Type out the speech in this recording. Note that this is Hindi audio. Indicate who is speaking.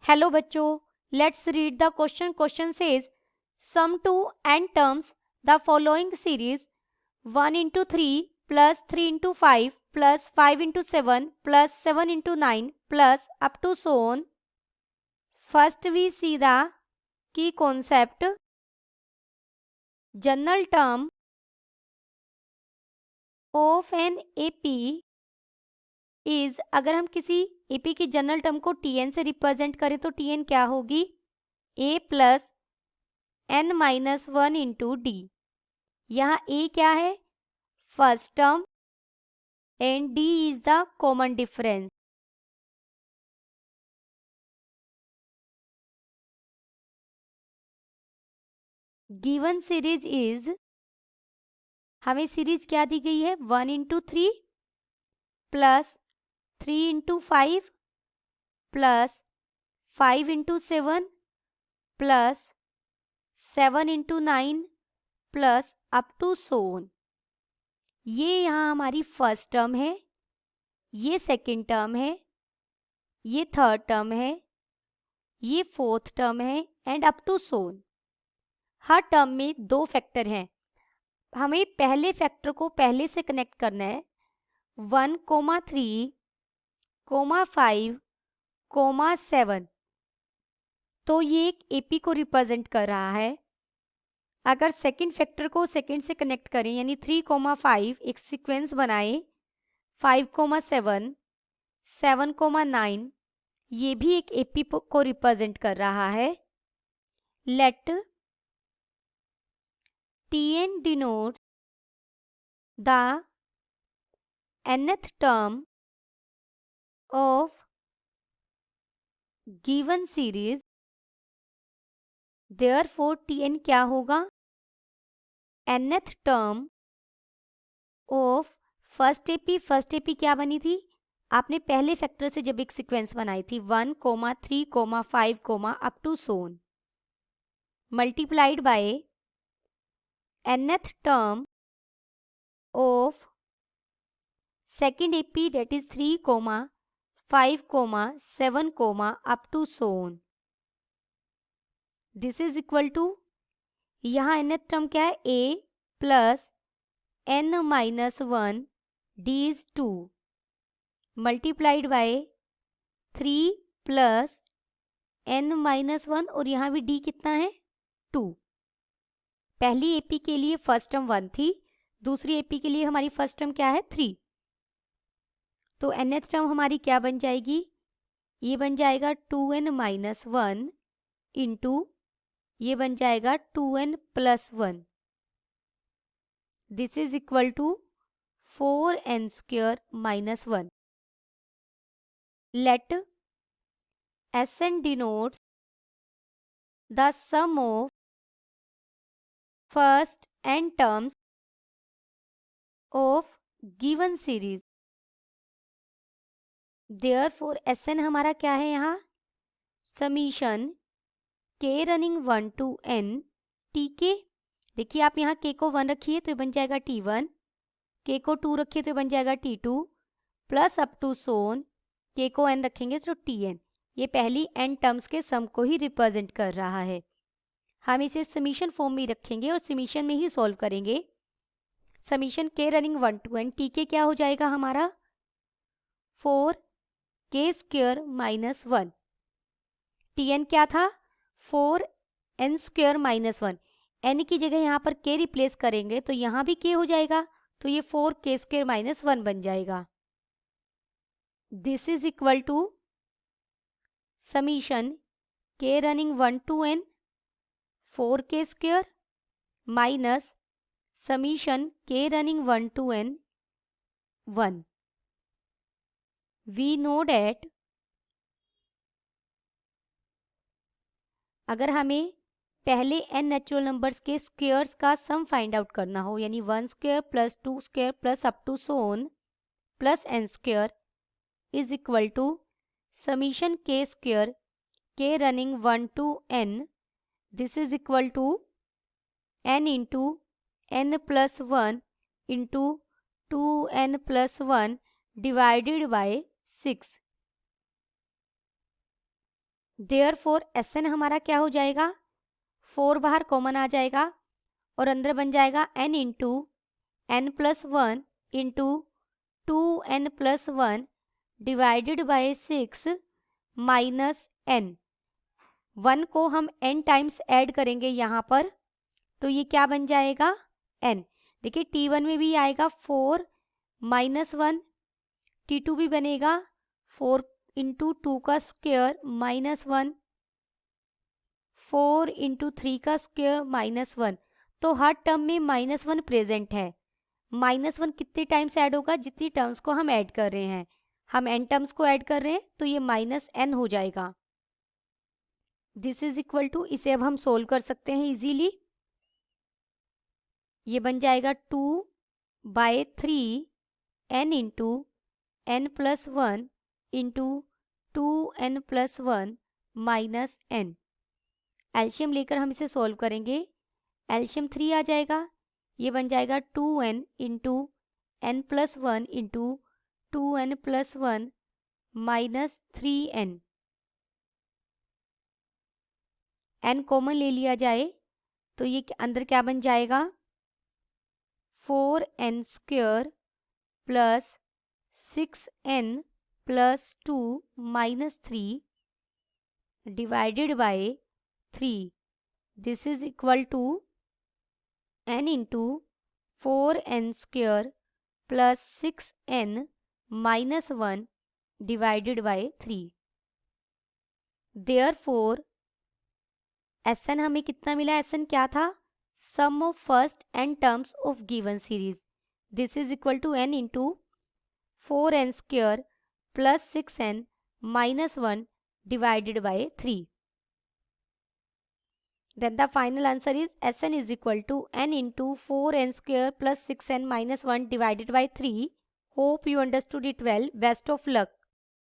Speaker 1: हेलो बच्चों, let's read the question. Question says sum to n terms the following series 1 into 3 plus 3 into 5 plus 5 into 7 plus 7 into 9 plus up to so on. First we see the key concept. General term of an AP is, अगर हम किसी AP की जनरल टर्म को Tn से रिप्रेजेंट करें तो Tn क्या होगी? A plus n minus 1 into D. यहाँ A क्या है? First term and D is the common difference. Given series is, हमें सीरीज क्या दी गई है? 1 into 3 plus 3 into 5 plus 5 into 7 plus 7 into 9 plus up to so on. ये यहाँ हमारी फर्स्ट टर्म है, ये सेकेंड टर्म है, ये थर्ड टर्म है, ये फोर्थ टर्म है and up to so on. हर टर्म में दो फैक्टर हैं. हमें पहले फैक्टर को पहले से कनेक्ट करना है. 1, 3, 5, 7. तो ये एक एपी को रिप्रेजेंट कर रहा है. अगर सेकंड फैक्टर को सेकंड से कनेक्ट करें यानी 3, 5 एक सीक्वेंस बनाए 5, 7, 7, 9, ये भी एक एपी को रिप्रेजेंट कर रहा है. Let Tn denotes the nth term of given series. Therefore Tn क्या होगा? nth term of first AP क्या बनी थी? आपने पहले फैक्टर से जब एक सीक्वेंस बनाई थी 1, 3, 5, up to so on, multiplied by nth term of second AP, that is 3, 5, 7, up to so on. This is equal to, यहाँ nth term क्या है? A plus n minus 1 D is 2 multiplied by 3 plus n minus 1 और यहाँ भी D कितना है? 2. पहली एपी के लिए फर्स्ट टर्म 1 थी, दूसरी एपी के लिए हमारी फर्स्ट टर्म क्या है? 3. तो nth टर्म हमारी क्या बन जाएगी? ये बन जाएगा 2n माइनस 1 इंटू ये बन जाएगा 2n plus 1. This is equal to 4n square minus 1. Let Sn denotes the sum of first n terms of given series. Therefore Sn हमारा क्या है यहाँ? Summation k running 1 to n tk. देखिए आप यहाँ k को 1 रखिए तो ये बन जाएगा t1, k को 2 रखिए तो ये बन जाएगा t2 plus up to so on k को n रखेंगे तो tn. ये पहली n टर्म्स के सम को ही रिप्रेजेंट कर रहा है. हम इसे समीशन फॉर्म में रखेंगे और समीशन में ही सॉल्व करेंगे. Summation k running 1 to n tk क्या हो जाएगा हमारा? 4k square minus 1. tn क्या था? 4n square minus 1. n की जगह यहाँ पर k रिप्लेस करेंगे तो यहाँ भी k हो जाएगा, तो ये 4k स्क्वायर माइनस 1 बन जाएगा. This is equal to summation k running 1 to n 4k square minus summation k running 1 to n 1. We know that अगर हमें पहले n नेचुरल नंबर्स के स्क्वायर्स का सम फाइंड आउट करना हो यानी 1 square plus 2 square plus up to so on plus n square is equal to summation k square k running 1 to n. This is equal to n into n plus 1 into 2n plus 1 divided bye 6. Therefore Sn हमारा क्या हो जाएगा, 4 बाहर कॉमन आ जाएगा और अंदर बन जाएगा n into n plus 1 into 2n plus 1 divided bye 6 minus n। 1 को हम n टाइम्स ऐड करेंगे यहाँ पर, तो ये क्या बन जाएगा, n। देखिए T1 में भी आएगा 4 माइनस 1, T2 भी बनेगा 4 इंटू 2 का स्क्वेयर माइनस 1, 4 इंटू 3 का स्क्वेयर माइनस 1। तो हर टर्म में माइनस 1 प्रेजेंट है। माइनस 1 कितने टाइम्स ऐड होगा, जितनी टर्म्स को हम ऐड कर रहे हैं। हम n टर्म्स को ऐड कर रहे हैं तो ये माइनस n हो जाएगा। दिस इज इक्वल टू, इसे अब हम सोल्व कर सकते हैं इजीली। ये बन जाएगा 2/3 n into n plus 1 into 2n plus 1 minus n। एल्शियम लेकर हम इसे सोल्व करेंगे। एल्शियम 3 आ जाएगा, ये बन जाएगा 2n into n plus 1 into 2n plus 1 minus 3n। n common ले लिया जाए तो ये अंदर क्या बन जाएगा, 4n square plus 6n plus 2 minus 3 divided by 3। This is equal to n into 4n square plus 6n minus 1 divided by 3। Therefore Sn हमें कितना मिला, Sn क्या था, sum of first n terms of given series. This is equal to n into 4n square plus 6n minus 1 divided by 3. Then the final answer is Sn is equal to n into 4n square plus 6n minus 1 divided by 3. Hope you understood it well. Best of luck.